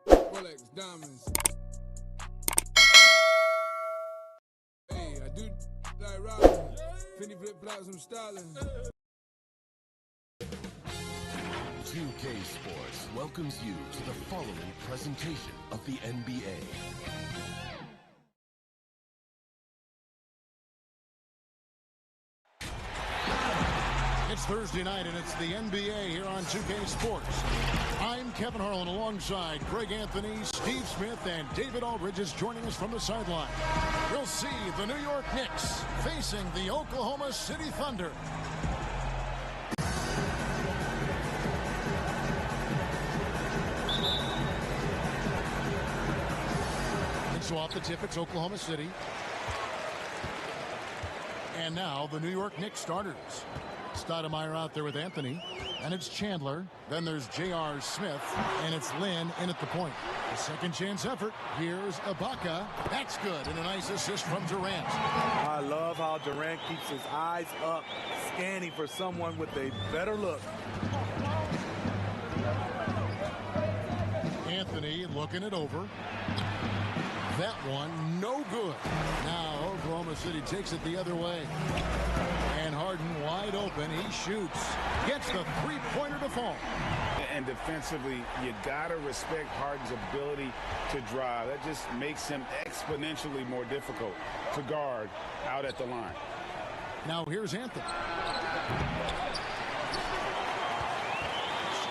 Rolex, diamonds. Hey, I do like Robin. Finny flip flops, I'm styling. 2K Sports welcomes you to the following presentation of the NBA. It's Thursday night, and it's the NBA here on 2K Sports. I'm Kevin Harlan alongside Greg Anthony, Steve Smith, and David Aldridge is joining us from the sideline. We'll see the New York Knicks facing the Oklahoma City Thunder. And so off the tip, it's Oklahoma City. And now the New York Knicks starters. Stoudemire out there with Anthony, and it's Chandler. Then there's J.R. Smith, and it's Lynn in at the point. A second chance effort. Here's Ibaka. That's good, and a nice assist from Durant. I love how Durant keeps his eyes up, scanning for someone with a better look. Anthony looking it over. That one, no good. Now Oklahoma City takes it the other way. And Harden wide open. He shoots. Gets the three-pointer to fall. And defensively, you got to respect Harden's ability to drive. That just makes him exponentially more difficult to guard out at the line. Now here's Anthony.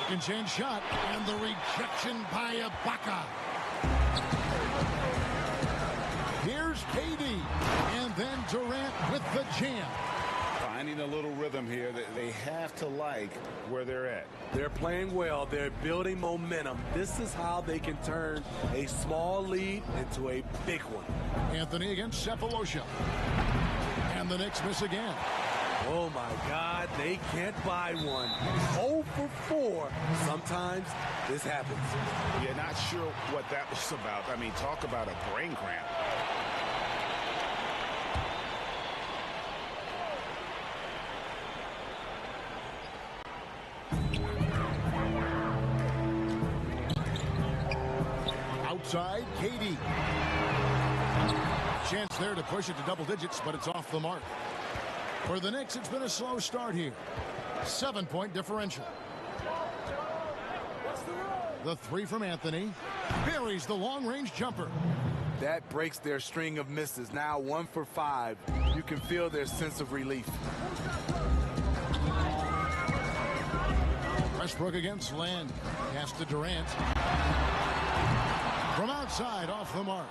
Second chance shot. And the rejection by Ibaka. Here's KD, and then Durant with the jam. Finding a little rhythm here that they have to like where they're at. They're playing well. They're building momentum. This is how they can turn a small lead into a big one. Anthony against Cephalosha. And the Knicks miss again. Oh, my God. They can't buy one. 0 for 4. Sometimes this happens. You're not sure what that was about. I mean, talk about a brain cramp. Outside, KD. Chance there to push it to double digits, but it's off the mark. For the Knicks, it's been a slow start here. 7-point differential. The three from Anthony. Buries the long-range jumper. That breaks their string of misses. Now 1 for 5. You can feel their sense of relief. Westbrook against Land. Pass to Durant. From outside, off the mark.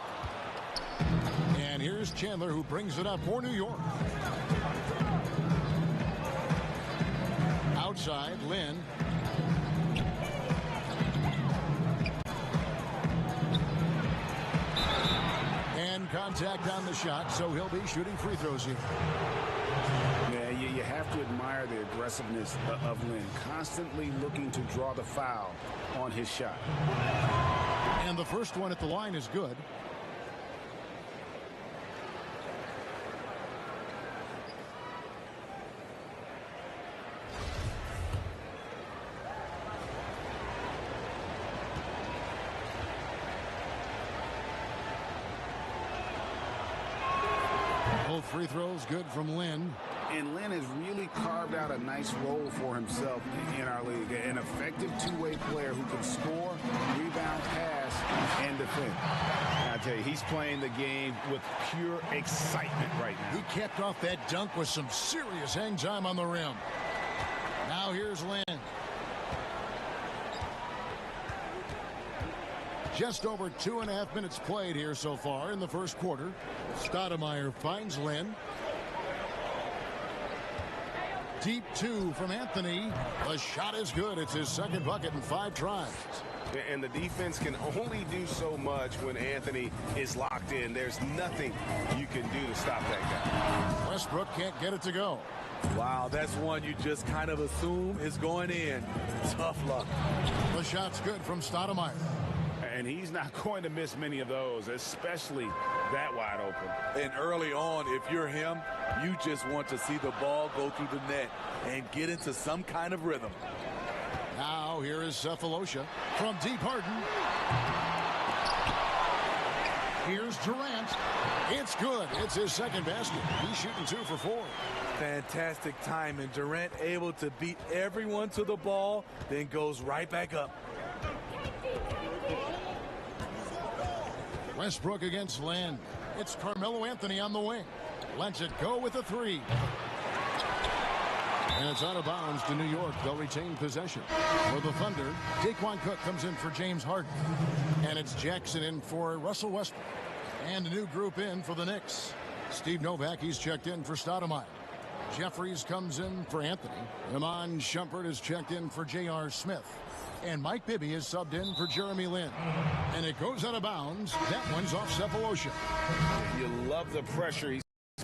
And here's Chandler, who brings it up for New York. Outside, Lynn. And contact on the shot, so he'll be shooting free throws here. Yeah, you have to admire the aggressiveness of Lynn, constantly looking to draw the foul on his shot. And the first one at the line is good. Both free throws good from Lynn. And Lynn has really carved out a nice role for himself in our league. An effective two-way player who can score, rebound, pass, and defend. I tell you, he's playing the game with pure excitement right now. He kept off that dunk with some serious hang time on the rim. Now here's Lynn. Just over 2.5 minutes played here so far in the first quarter. Stoudemire finds Lynn. Deep two from Anthony. The shot is good. It's his second bucket in 5 tries. And the defense can only do so much when Anthony is locked in. There's nothing you can do to stop that guy. Westbrook can't get it to go. Wow, that's one you just kind of assume is going in. Tough luck. The shot's good from Stoudemire. And he's not going to miss many of those, especially that wide open. And early on, if you're him, you just want to see the ball go through the net and get into some kind of rhythm. Now here is Cephalosha from deep. Harden. Here's Durant. It's good. It's his second basket. He's shooting 2 for 4. Fantastic timing. Durant able to beat everyone to the ball, then goes right back up. Westbrook against Len. It's Carmelo Anthony on the wing. Lets it go with a 3. And it's out of bounds to New York. They'll retain possession. For the Thunder, Daquan Cook comes in for James Harden. And it's Jackson in for Russell Westbrook. And a new group in for the Knicks. Steve Novak, he's checked in for Stoudemire. Jeffries comes in for Anthony. Iman Shumpert is checked in for J.R. Smith. And Mike Bibby is subbed in for Jeremy Lin. And it goes out of bounds. That one's off Cephalosha. You love the pressure he's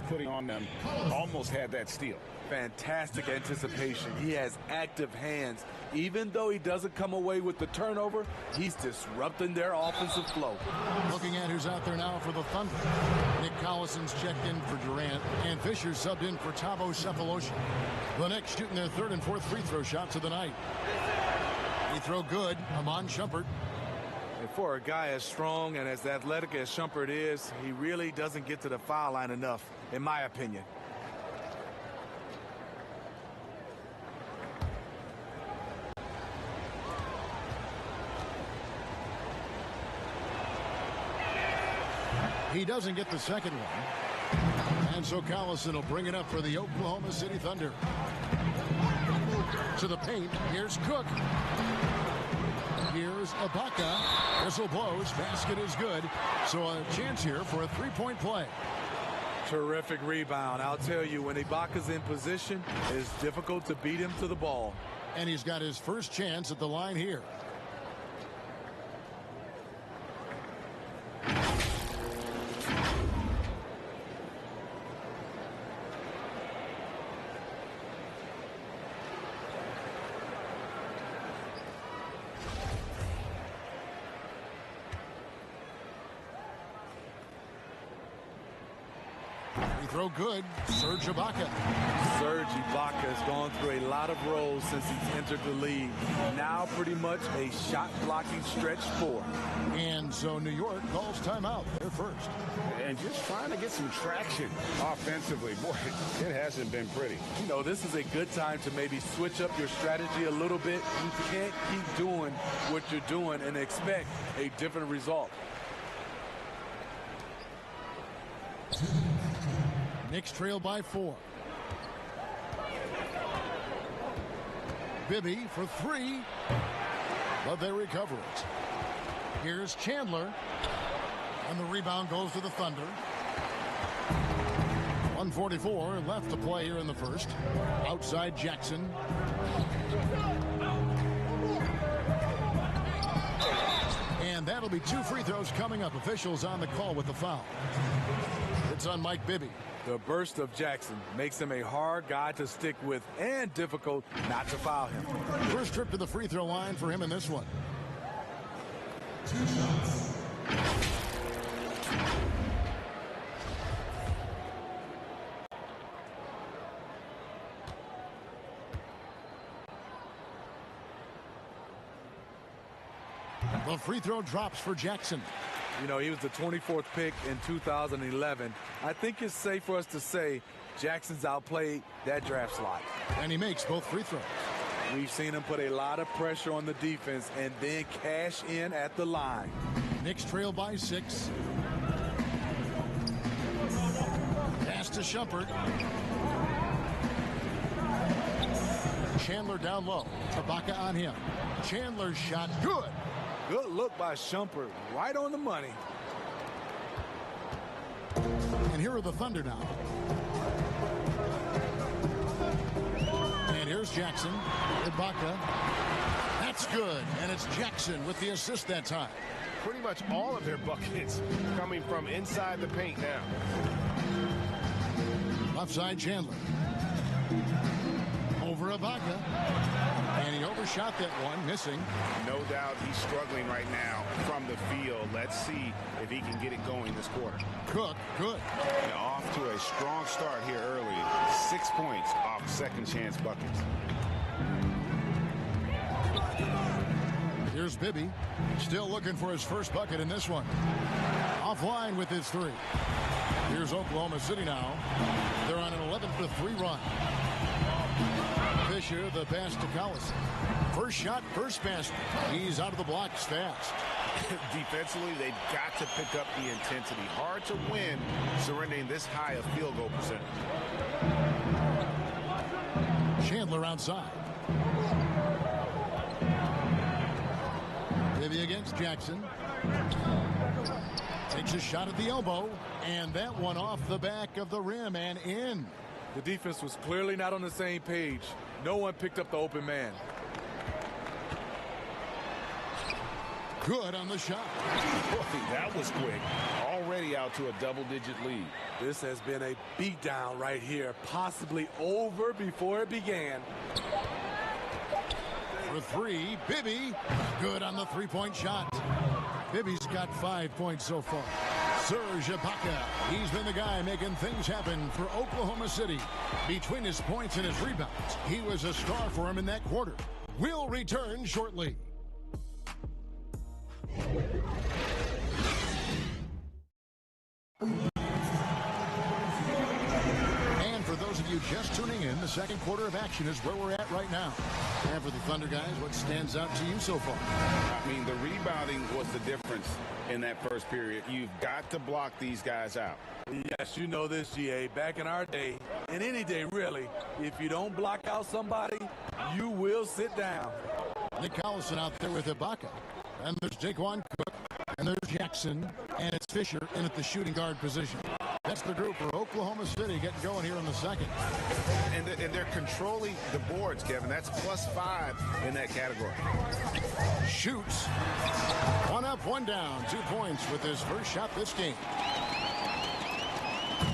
putting on them. Almost had that steal. Fantastic anticipation. He has active hands. Even though he doesn't come away with the turnover, he's disrupting their offensive flow. Looking at who's out there now for the Thunder. Nick Collison's checked in for Durant, and Fisher subbed in for Thabo Cephalosha. The Knicks shooting their 3rd and 4th free throw shots of the night. Free throw good. Iman Shumpert. And for a guy as strong and as athletic as Shumpert is, he really doesn't get to the foul line enough, in my opinion. He doesn't get the second one. And so Collison will bring it up for the Oklahoma City Thunder. To the paint. Here's Cook. Here's Ibaka. Whistle blows. Basket is good. So a chance here for a 3-point play. Terrific rebound. I'll tell you, when Ibaka's in position, it's difficult to beat him to the ball. And he's got his first chance at the line here. Throw good. Serge Ibaka. Serge Ibaka has gone through a lot of roles since he's entered the league. Now pretty much a shot-blocking stretch 4. And so New York calls timeout. They're first. And just trying to get some traction offensively. Boy, it hasn't been pretty. You know, this is a good time to maybe switch up your strategy a little bit. You can't keep doing what you're doing and expect a different result. Knicks trail by 4. Bibby for 3. But they recover it. Here's Chandler. And the rebound goes to the Thunder. 1:44 left to play here in the first. Outside Jackson. And that'll be 2 free throws coming up. Officials on the call with the foul. It's on Mike Bibby. The burst of Jackson makes him a hard guy to stick with and difficult not to foul him. First trip to the free throw line for him in this one. 2 shots. The free throw drops for Jackson. You know, he was the 24th pick in 2011. I think it's safe for us to say Jackson's outplayed that draft slot. And he makes both free throws. We've seen him put a lot of pressure on the defense and then cash in at the line. Knicks trail by 6. Pass to Shumpert. Chandler down low. Ibaka on him. Chandler's shot good. Good look by Shumpert. Right on the money. And here are the Thunder now. And here's Jackson. Ibaka. That's good. And it's Jackson with the assist that time. Pretty much all of their buckets coming from inside the paint now. Left side Chandler. Over Ibaka. And he overshot that one, missing. No doubt he's struggling right now from the field. Let's see if he can get it going this quarter. Cook, good. And off to a strong start here early. 6 points off second chance buckets. Here's Bibby. Still looking for his first bucket in this one. Offline with his three. Here's Oklahoma City now. They're on an 11-3 run. Fisher, the pass to Collison. First shot, first basket. He's out of the blocks fast. Defensively, they've got to pick up the intensity. Hard to win surrendering this high a field goal percentage. Chandler outside. Bibby against Jackson. Takes a shot at the elbow, and that one off the back of the rim and in. The defense was clearly not on the same page. No one picked up the open man. Good on the shot. Boy, that was quick. Already out to a double-digit lead. This has been a beatdown right here, possibly over before it began. For three, Bibby. Good on the three-point shot. Bibby's got 5 points so far. Serge Ibaka. He's been the guy making things happen for Oklahoma City. Between his points and his rebounds, he was a star for him in that quarter. We'll return shortly. And for those of you just tuning in, the second quarter of action is where we're at right now. And for the Thunder guys, what stands out to you so far? I mean, the rebounding was the difference in that first period. You've got to block these guys out. Yes, you know this, GA. Back in our day, and any day really, if you don't block out somebody, you will sit down. Nick Collison out there with Ibaka. And there's Daquan Cook. And there's Jackson. And it's Fisher in at the shooting guard position. That's the group for Oklahoma City getting going here in the second. And they're controlling the boards, Kevin. That's +5 in that category. Shoots. One up, one down. 2 points with his first shot this game.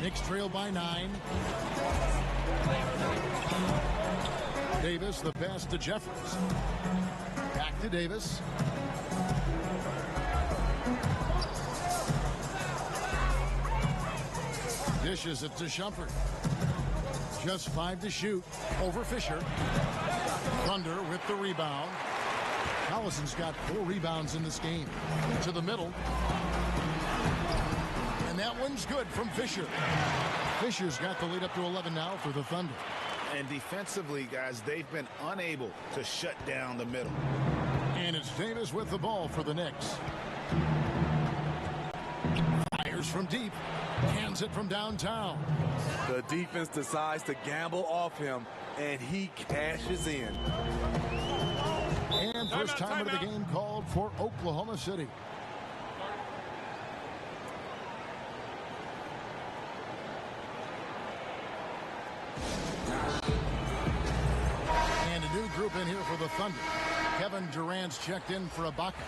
Knicks trail by 9. Davis, the pass to Jeffries. Back to Davis. Dishes it to Shumpert. Just 5 to shoot. Over Fisher. Thunder with the rebound. Collison's got 4 rebounds in this game. To the middle. And that one's good from Fisher. Fisher's got the lead up to 11 now for the Thunder. And defensively, guys, they've been unable to shut down the middle. And it's Davis with the ball for the Knicks. Fires from deep. Hands it from downtown. The defense decides to gamble off him, and he cashes in. And first timer of the game called for Oklahoma City. And a new group in here for the Thunder. Kevin Durant's checked in for Ibaka.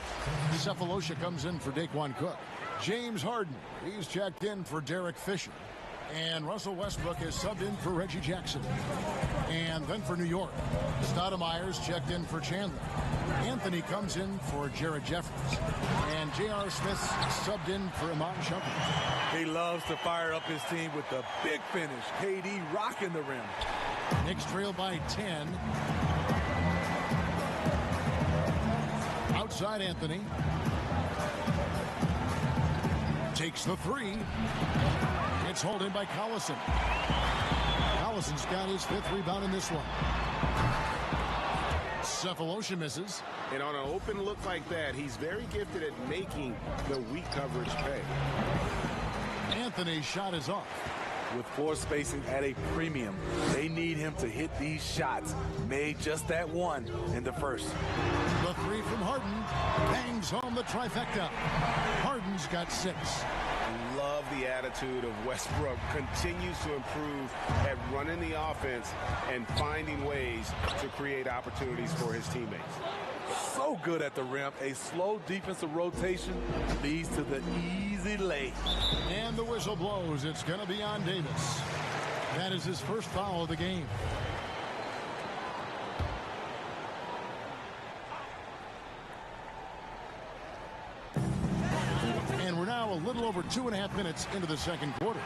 Cephalosha comes in for Daquan Cook. James Harden, he's checked in for Derek Fisher. And Russell Westbrook is subbed in for Reggie Jackson. And then for New York, Stoudemire's checked in for Chandler. Anthony comes in for Jared Jeffries. And J.R. Smith's subbed in for Iman Shumpert. He loves to fire up his team with the big finish. KD rocking the rim. Knicks trail by 10. Outside Anthony. Takes the 3. It's holding by Collison. Collison's got his 5th rebound in this one. Cephalosha misses. And on an open look like that, he's very gifted at making the weak coverage pay. Anthony's shot is off. With floor spacing at a premium, they need him to hit these shots. Made just that one in the first. The 3 from Harden bangs home the trifecta. Harden's got 6. Love the attitude of Westbrook. Continues to improve at running the offense and finding ways to create opportunities for his teammates. So good at the rim. A slow defensive rotation leads to the easy lay. And the whistle blows. It's going to be on Davis. That is his first foul of the game. And we're now a little over 2.5 minutes into the second quarter.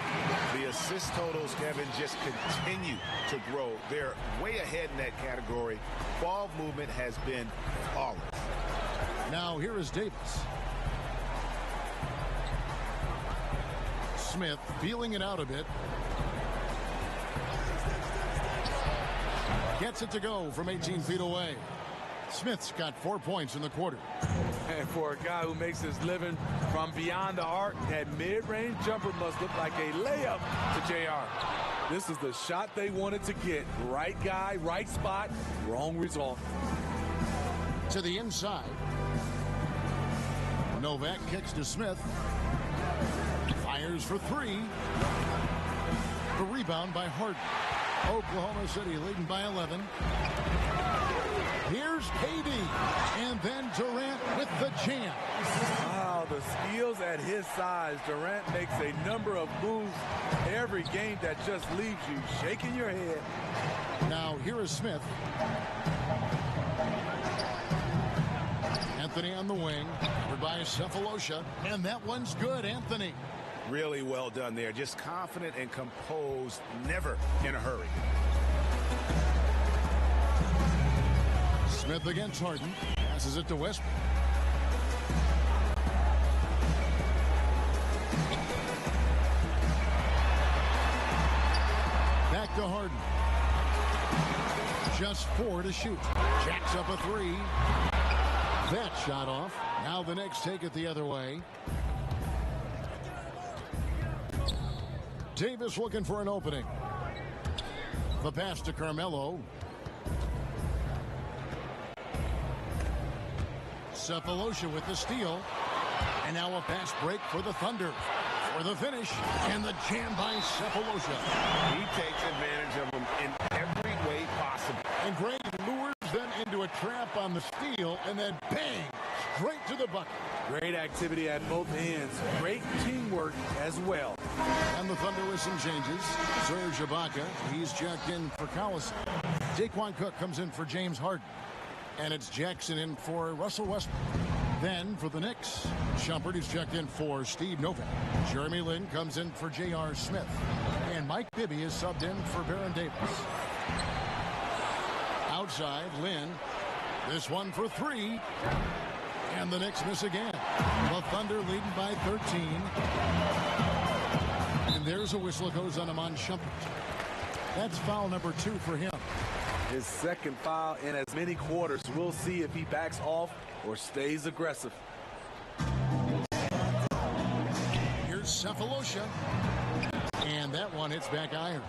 The assist totals, Kevin, just continue to grow. They're way ahead in that category. Ball movement has been flawless. Now here is Davis. Smith feeling it out a bit. Gets it to go from 18 feet away. Smith's got 4 points in the quarter. And for a guy who makes his living from beyond the arc, that mid-range jumper must look like a layup to JR. This is the shot they wanted to get. Right guy, right spot, wrong result. To the inside. Novak kicks to Smith. Fires for three. The rebound by Harden. Oklahoma City leading by 11. Here's KD. And then Durant with the jam. Wow, the skills at his size. Durant makes a number of moves every game that just leaves you shaking your head. Now here is Smith. Anthony on the wing. Covered by Cephalosha. And that one's good, Anthony. Really well done there. Just confident and composed, never in a hurry. Smith against Harden. Passes it to Westbrook. Back to Harden. Just 4 to shoot. Jacks up a 3. That shot off. Now the Knicks take it the other way. Davis looking for an opening. The pass to Carmelo. Cephalosha with the steal. And now a pass break for the Thunder. For the finish. And the jam by Cephalosha. He takes advantage of him in every way possible. And Gray lures them into a trap on the steal. And then bang! Straight to the bucket. Great activity at both ends. Great teamwork as well. And the Thunder with some changes. Serge Ibaka, he's checked in for Collison. Daquan Cook comes in for James Harden. And it's Jackson in for Russell Westbrook. Then for the Knicks, Shumpert is checked in for Steve Novak. Jeremy Lin comes in for J.R. Smith. And Mike Bibby is subbed in for Baron Davis. Outside, Lin. This one for 3. And the Knicks miss again. The Thunder leading by 13. And there's a whistle that goes on Iman Shumpert. That's foul number 2 for him. His second foul in as many quarters. We'll see if he backs off or stays aggressive. Here's Cephalosha. And that one hits back iron.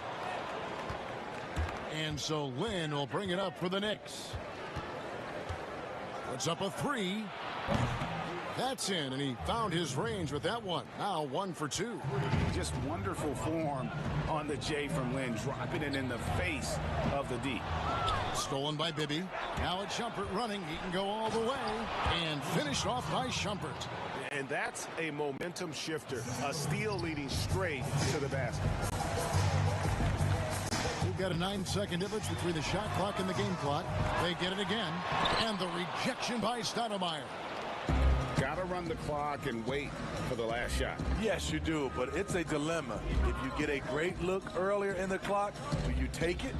And so Lin will bring it up for the Knicks. Puts up a 3. That's in, and he found his range with that one. Now 1 for 2. Just wonderful form on the J from Lin, dropping it in the face of the D. Stolen by Bibby. Now it's Shumpert running. He can go all the way. And finished off by Shumpert. And that's a momentum shifter. A steal leading straight to the basket. We've got a 9-second difference between the shot clock and the game clock. They get it again. And the rejection by Stoudemire. Got to run the clock and wait for the last shot. Yes, you do, but it's a dilemma. If you get a great look earlier in the clock, do you take it?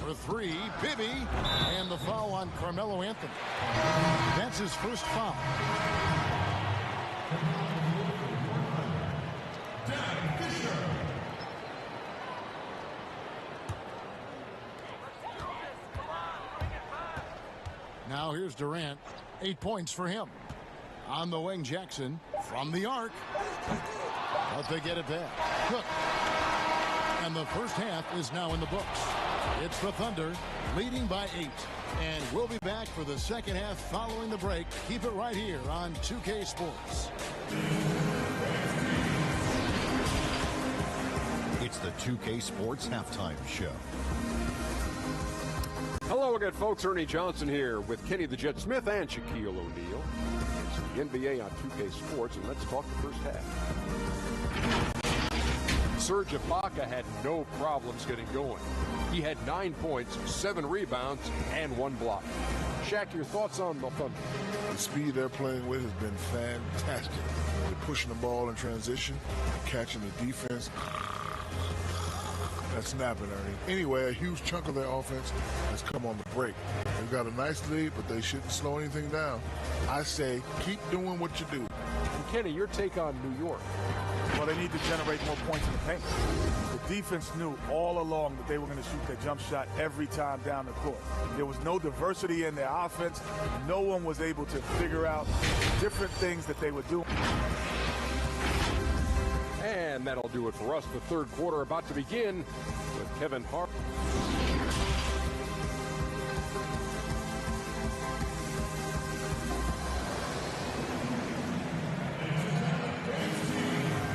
For 3, Bibby. And the foul on Carmelo Anthony. That's his first foul. Now here's Durant. 8 points for him. On the wing, Jackson from the arc. But they get it back. Cook. And the first half is now in the books. It's the Thunder leading by 8. And we'll be back for the second half following the break. Keep it right here on 2K Sports. It's the 2K Sports Halftime Show. Hello again, folks. Ernie Johnson here with Kenny the Jet Smith and Shaquille O'Neal. It's the NBA on 2K Sports, and let's talk the first half. Serge Ibaka had no problems getting going. He had 9 points, 7 rebounds, and 1 block. Shaq, your thoughts on the Thunder? The speed they're playing with has been fantastic. They're pushing the ball in transition, catching the defense. That's snapping, Ernie. Anyway, a huge chunk of their offense has come on the break. They've got a nice lead, but they shouldn't slow anything down. I say keep doing what you do. And Kenny, your take on New York? Well, they need to generate more points in the paint. The defense knew all along that they were going to shoot that jump shot every time down the court. There was no diversity in their offense. No one was able to figure out different things that they were doing. And that'll do it for us. The third quarter about to begin with Kevin Hart.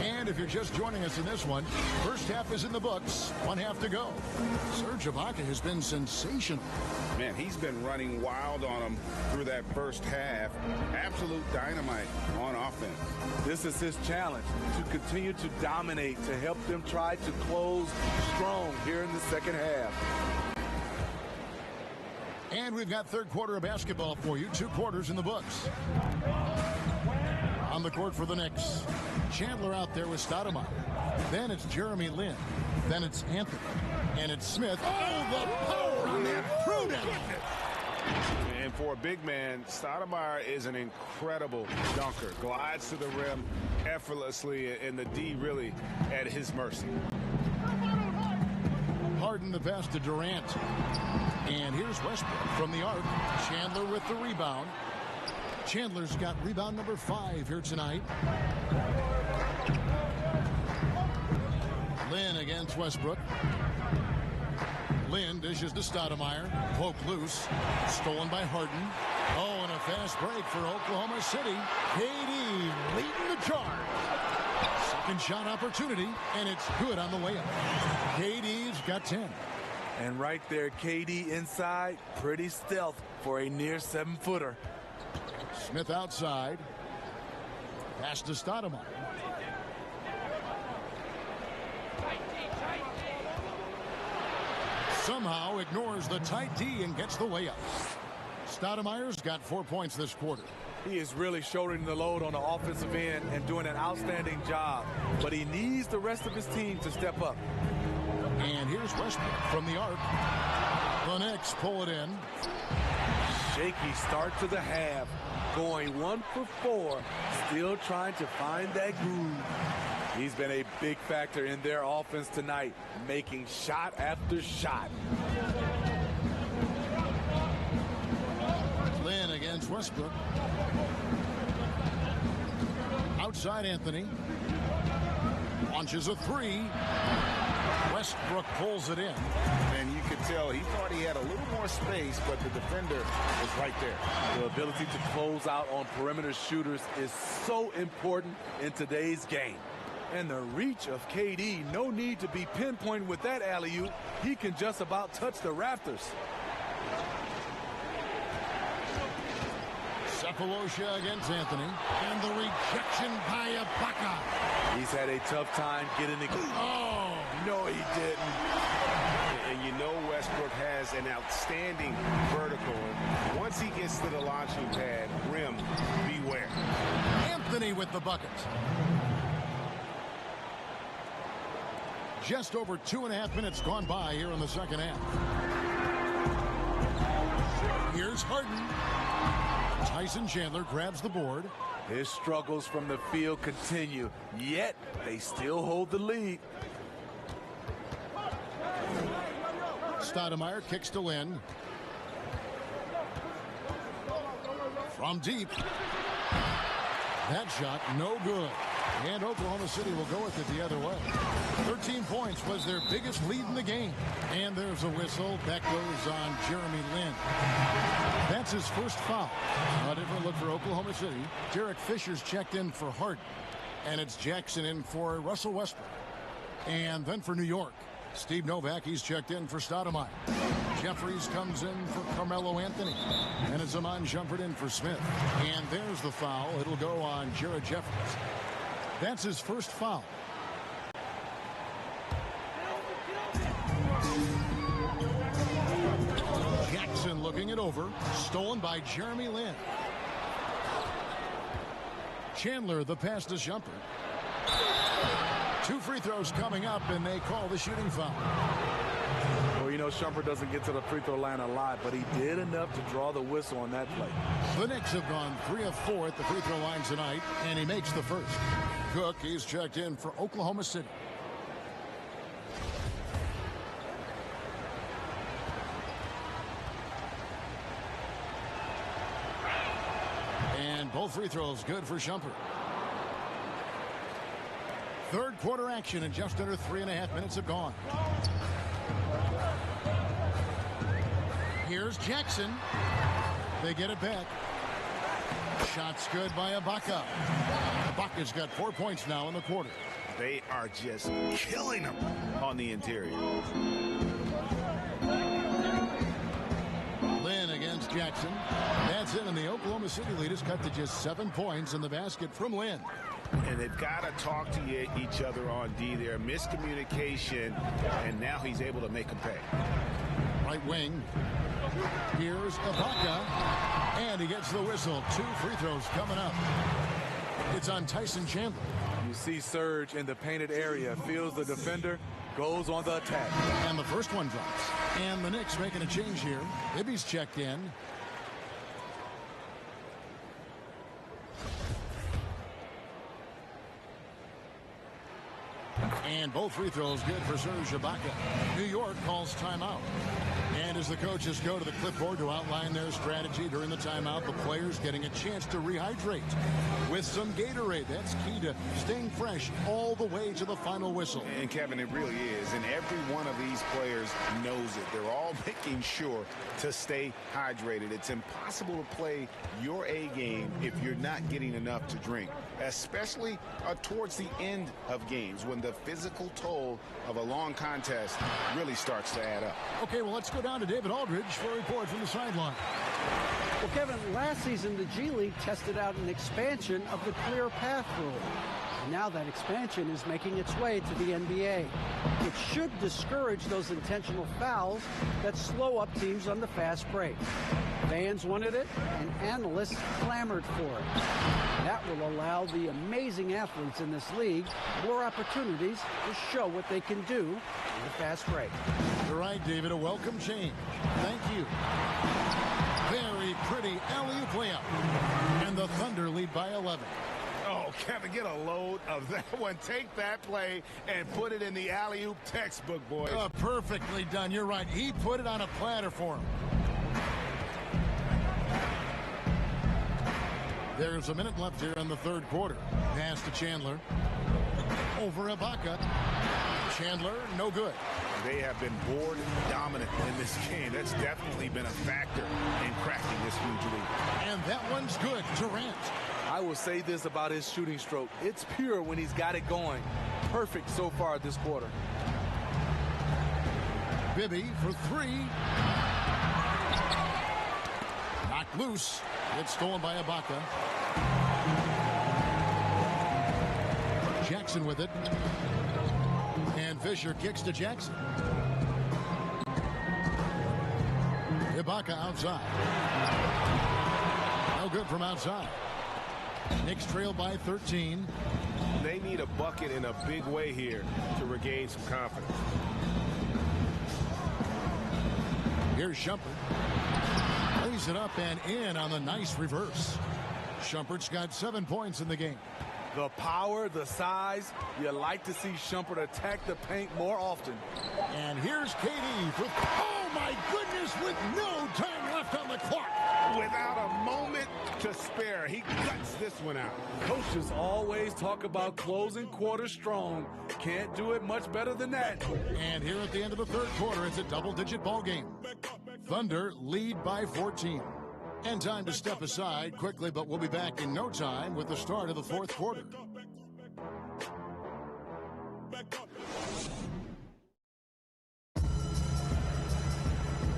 And if you're just joining us in this one, first half is in the books. 1 half to go. Serge Ibaka has been sensational. Man, he's been running wild on them through that first half. Absolute dynamite on offense. This is his challenge, to continue to dominate, to help them try to close strong here in the second half. And we've got third quarter of basketball for you. 2 quarters in the books. On the court for the Knicks, Chandler out there with Stoudemire. Then it's Jeremy Lin. Then it's Anthony. And it's Smith. Oh, the power on that prudent. And for a big man, Stoudemire is an incredible dunker. Glides to the rim effortlessly, and the D really at his mercy. Harden the pass to Durant. And here's Westbrook from the arc. Chandler with the rebound. Chandler's got rebound number 5 here tonight. Lin against Westbrook. Lin dishes to Stoudemire. Poke loose. Stolen by Harden. Oh, and a fast break for Oklahoma City. KD leading the charge. Second shot opportunity, and it's good on the way up. KD's got 10. And right there, KD inside, pretty stealth for a near 7-footer. Smith outside. Pass to Stoudemire. Somehow ignores the tight D and gets the layup. Stoudemire's got 4 points this quarter. He is really shouldering the load on the offensive end and doing an outstanding job. But he needs the rest of his team to step up. And here's Westbrook from the arc. The Knicks pull it in. Shaky start to the half. Going 1 for 4. Still trying to find that groove. He's been a big factor in their offense tonight, making shot after shot. Lin against Westbrook. Outside Anthony. Launches a 3. Westbrook pulls it in. And you could tell he thought he had a little more space, but the defender was right there. The ability to close out on perimeter shooters is so important in today's game. And the reach of KD, no need to be pinpoint with that alley-oop. He can just about touch the rafters. Cephalosha against Anthony. And the rejection by Ibaka. He's had a tough time getting it. Oh, no, he didn't. And you know Westbrook has an outstanding vertical. And once he gets to the launching pad, rim, beware. Anthony with the bucket. Just over 2.5 minutes gone by here in the second half. Here's Harden. Tyson Chandler grabs the board. His struggles from the field continue, yet they still hold the lead. Stoudemire kicks to Lin. From deep. That shot no good. And Oklahoma City will go with it the other way. 13 points was their biggest lead in the game. And there's a whistle. That goes on Jeremy Lin. That's his first foul. A different look for Oklahoma City. Derek Fisher's checked in for Harden. And it's Jackson in for Russell Westbrook. And then for New York, Steve Novak, he's checked in for Stoudemire. Jeffries comes in for Carmelo Anthony. And it's Amon Shumpert in for Smith. And there's the foul. It'll go on Jared Jeffries. That's his first foul. Jackson looking it over. Stolen by Jeremy Lin. Chandler the pass to Shumpert. 2 free throws coming up, and they call the shooting foul. Well, you know, Shumpert doesn't get to the free throw line a lot, but he did enough to draw the whistle on that play. The Knicks have gone 3 of 4 at the free throw line tonight, and he makes the first. Cook, he's checked in for Oklahoma City. And both free throws good for Shumpert. Third quarter action, and just under 3.5 minutes have gone. Here's Jackson. They get it back. Shots good by Ibaka. Ibaka's got 4 points now in the quarter. They are just killing them on the interior. Lynn against Jackson. That's it, and the Oklahoma City lead is cut to just 7 points in the basket from Lynn. And they've got to talk to each other on D there. Miscommunication, and now he's able to make them pay. Right wing. Here's Ibaka, and he gets the whistle. 2 free throws coming up. It's on Tyson Chandler. You see Serge in the painted area, feels the defender, goes on the attack. And the first one drops. And the Knicks making a change here. Ibby's checked in. And both free throws good for Serge Ibaka. New York calls timeout. And as the coaches go to the clipboard to outline their strategy during the timeout, the players getting a chance to rehydrate with some Gatorade. That's key to staying fresh all the way to the final whistle. And Kevin, it really is. And every one of these players knows it. They're all making sure to stay hydrated. It's impossible to play your A game if you're not getting enough to drink, especially towards the end of games when the physical toll of a long contest really starts to add up. Okay, well, let's go down to David Aldridge for a report from the sideline. Well, Kevin, last season the G League tested out an expansion of the clear path rule. And now that expansion is making its way to the NBA. It should discourage those intentional fouls that slow up teams on the fast break. Fans wanted it, and analysts clamored for it. That will allow the amazing athletes in this league more opportunities to show what they can do in the fast break. You're right, David. A welcome change. Thank you. Very pretty alley-oop layup. And the Thunder lead by 11. Oh, Kevin, get a load of that one. Take that play and put it in the alley-oop textbook, boys. Perfectly done. You're right. He put it on a platter for him. There's a minute left here in the third quarter. Pass to Chandler. Over Ibaka. Chandler, no good. They have been board dominant in this game. That's definitely been a factor in cracking this huge lead. And that one's good. Durant. I will say this about his shooting stroke. It's pure when he's got it going. Perfect so far this quarter. Bibby for 3. Knocked loose. It's stolen by Ibaka. Jackson with it. And Fisher kicks to Jackson. Ibaka outside. No good from outside. Knicks trail by 13. They need a bucket in a big way here to regain some confidence. Here's Shumpert. Lays it up and in on the nice reverse. Shumpert's got 7 points in the game. The power, the size, you like to see Shumpert attack the paint more often. And here's KD for, oh my goodness, with no time left on the clock. Without a moment to spare, he guts this one out. Coaches always talk about closing quarters strong. Can't do it much better than that. And here at the end of the third quarter, it's a double-digit ball game. Thunder lead by 14. And time to step aside quickly, but we'll be back in no time with the start of the fourth quarter.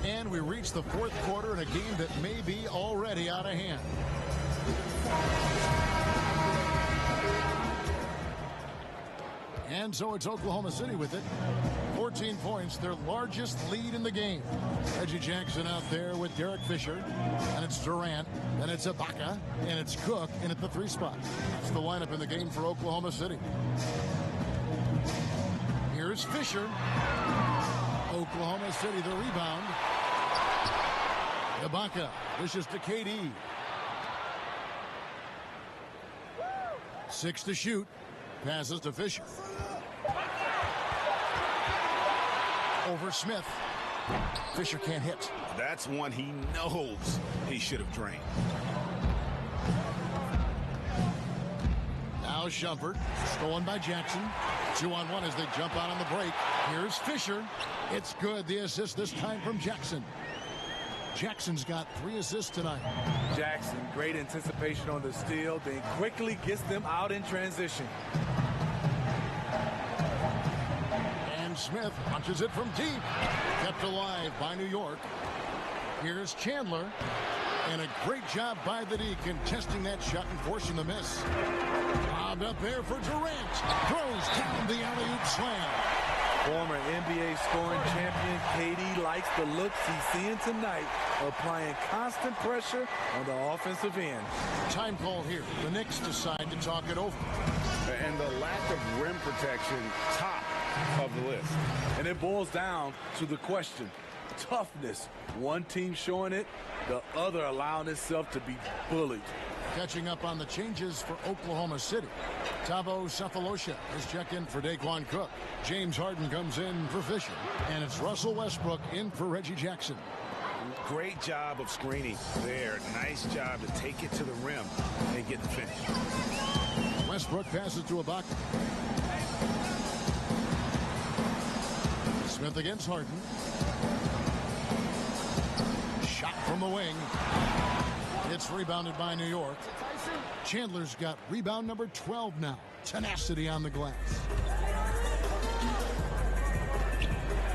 And we reach the fourth quarter in a game that may be already out of hand. And so it's Oklahoma City with it. 14 points, their largest lead in the game. Reggie Jackson out there with Derek Fisher. And it's Durant. And it's Ibaka. And it's Cook in at the 3 spot. That's the lineup in the game for Oklahoma City. Here's Fisher. Oklahoma City, the rebound. Ibaka. This is to KD. 6 to shoot. passes to Fisher. Over Smith. Fisher can't hit. That's one he knows he should have drained. Now Shumpert, stolen by Jackson. 2-on-1 as they jump out on the break. Here's Fisher. It's good. The assist this time from Jackson. Jackson's got 3 assists tonight. Jackson, great anticipation on the steal, then quickly gets them out in transition. And Smith punches it from deep. Kept alive by New York. Here's Chandler. And a great job by the D contesting that shot and forcing the miss. Bobbed up there for Durant. Throws down the alley-oop slam. Former NBA scoring champion KD likes the looks he's seeing tonight, applying constant pressure on the offensive end. Time call here. The Knicks decide to talk it over. And the lack of rim protection, top of the list. And it boils down to the question. Toughness. One team showing it, the other allowing itself to be bullied. Catching up on the changes for Oklahoma City. Thabo Sefolosha is checked in for Daquan Cook. James Harden comes in for Fisher. And it's Russell Westbrook in for Reggie Jackson. Great job of screening there. Nice job to take it to the rim and get the finish. Westbrook passes to Ibaka. Smith against Harden. Shot from the wing. It's rebounded by New York. Chandler's got rebound number 12 now. Tenacity on the glass.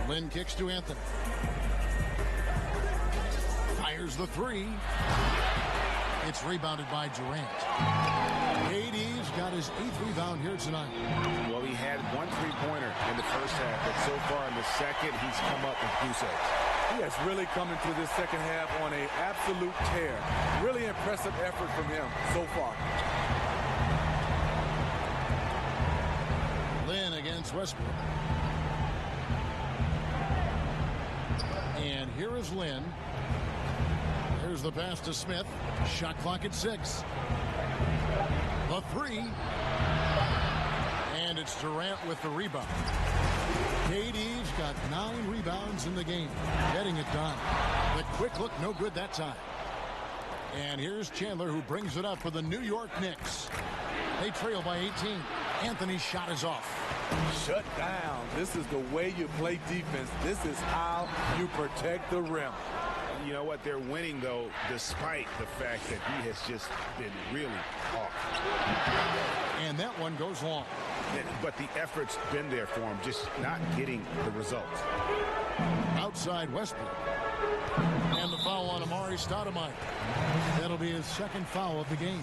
Lynn kicks to Anthony. Fires the 3. It's rebounded by Durant. KD's got his 8th rebound here tonight. Well, he had 1 3-pointer in the first half, but so far in the second, he's come up with goose eggs. He has really come into this second half on an absolute tear. Really impressive effort from him so far. Lynn against Westbrook. And here is Lynn. Here's the pass to Smith. Shot clock at 6. The 3. And it's Durant with the rebound. KD's got 9 rebounds in the game. Getting it done. The quick look, no good that time. And here's Chandler, who brings it up for the New York Knicks. They trail by 18. Anthony's shot is off. Shut down. This is the way you play defense. This is how you protect the rim. You know what? They're winning, though, despite the fact that he has just been really off. And that one goes long. But the effort's been there for him, just not getting the results. Outside Westbrook. And the foul on Amari Stoudemire. That'll be his 2nd foul of the game.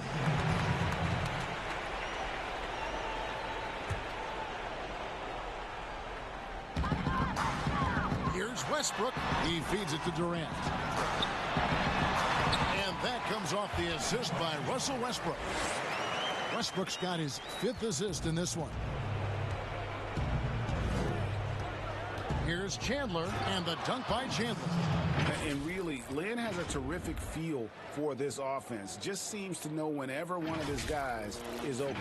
Here's Westbrook. He feeds it to Durant. And that comes off the assist by Russell Westbrook. Westbrook's got his 5th assist in this one. Here's Chandler, and the dunk by Chandler. And really, Lynn has a terrific feel for this offense. Just seems to know whenever one of his guys is open.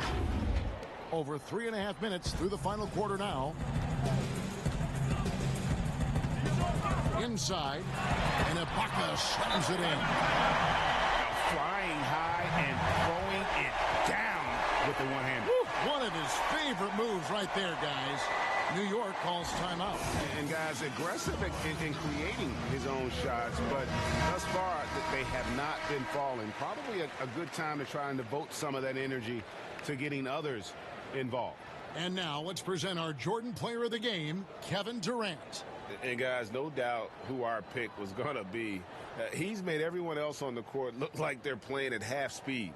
Over 3.5 minutes through the final quarter now. Inside, and Ibaka slams it in. Flying high and throwing it down with the one hand. One of his favorite moves right there, guys. New York calls timeout. And guys, aggressive in creating his own shots, but thus far they have not been falling. Probably a good time to try and devote some of that energy to getting others involved. And now let's present our Jordan Player of the Game, Kevin Durant. And guys, no doubt who our pick was going to be. He's made everyone else on the court look like they're playing at half speed.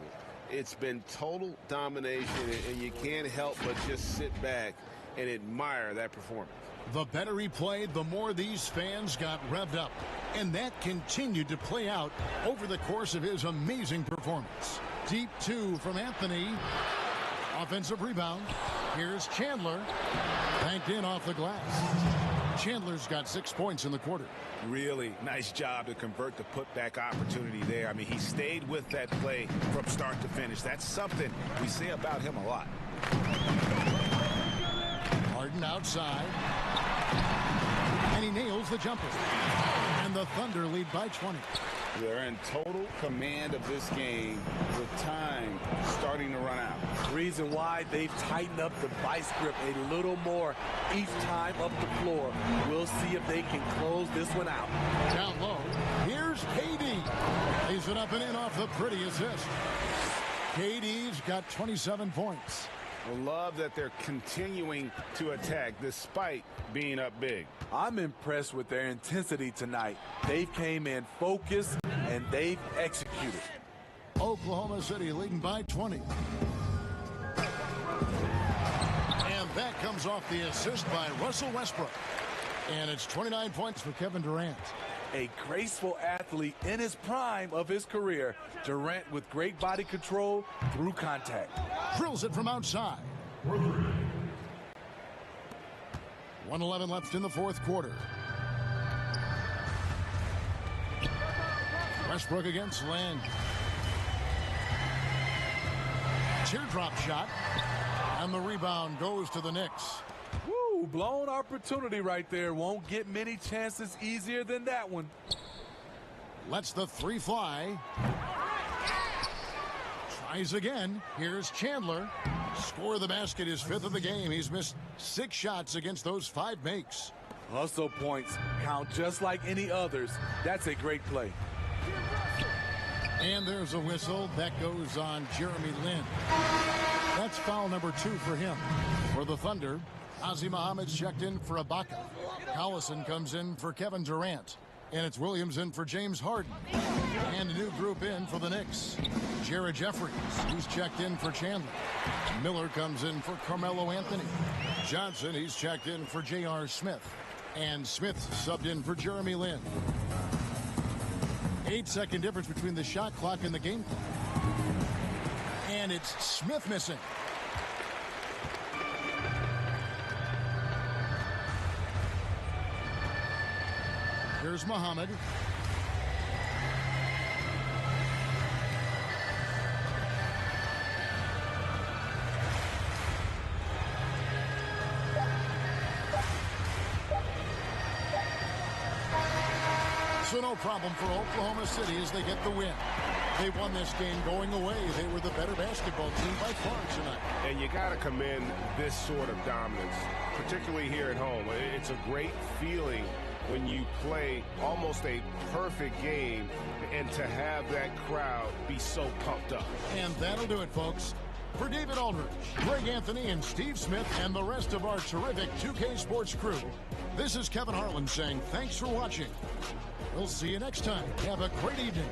It's been total domination, and you can't help but just sit back and admire that performance. The better he played, the more these fans got revved up. And that continued to play out over the course of his amazing performance. Deep 2 from Anthony. Offensive rebound. Here's Chandler. Banked in off the glass. Chandler's got 6 points in the quarter. Really nice job to convert the putback opportunity there. I mean, he stayed with that play from start to finish. That's something we say about him a lot. Harden outside. And he nails the jumper. And the Thunder lead by 20. They're in total command of this game with time starting to run out. Reason why they've tightened up the vice grip a little more each time up the floor. We'll see if they can close this one out. Down low, here's KD. Lays it up and in off the pretty assist. KD's got 27 points. I love that they're continuing to attack despite being up big. I'm impressed with their intensity tonight. They've came in focused and they've executed. Oklahoma City leading by 20. And that comes off the assist by Russell Westbrook. And it's 29 points for Kevin Durant. A graceful athlete in his prime of his career. Durant with great body control through contact. Drills it from outside. 1:11 left in the fourth quarter. Westbrook against Land. Teardrop shot. And the rebound goes to the Knicks. Woo, blown opportunity right there. Won't get many chances easier than that one. Lets the three fly. Tries again. Here's Chandler. Score the basket, his fifth of the game. He's missed 6 shots against those 5 makes. Hustle points count just like any others. That's a great play. And there's a whistle that goes on Jeremy Lin. That's foul number 2 for him. For the Thunder, Ozzie Muhammad's checked in for Ibaka. Collison comes in for Kevin Durant. And it's Williams in for James Harden. And a new group in for the Knicks. Jared Jeffries, who's checked in for Chandler. Miller comes in for Carmelo Anthony. Johnson, he's checked in for J.R. Smith. And Smith subbed in for Jeremy Lin. 8-second difference between the shot clock and the game clock. And it's Smith missing. Here's Muhammad. So no problem for Oklahoma City as they get the win. They won this game going away. They were the better basketball team by far tonight. And you got to commend this sort of dominance, particularly here at home. It's a great feeling when you play almost a perfect game and to have that crowd be so pumped up. And that'll do it, folks. For David Aldridge, Greg Anthony, and Steve Smith, and the rest of our terrific 2K Sports crew, this is Kevin Harlan saying thanks for watching. We'll see you next time. Have a great evening.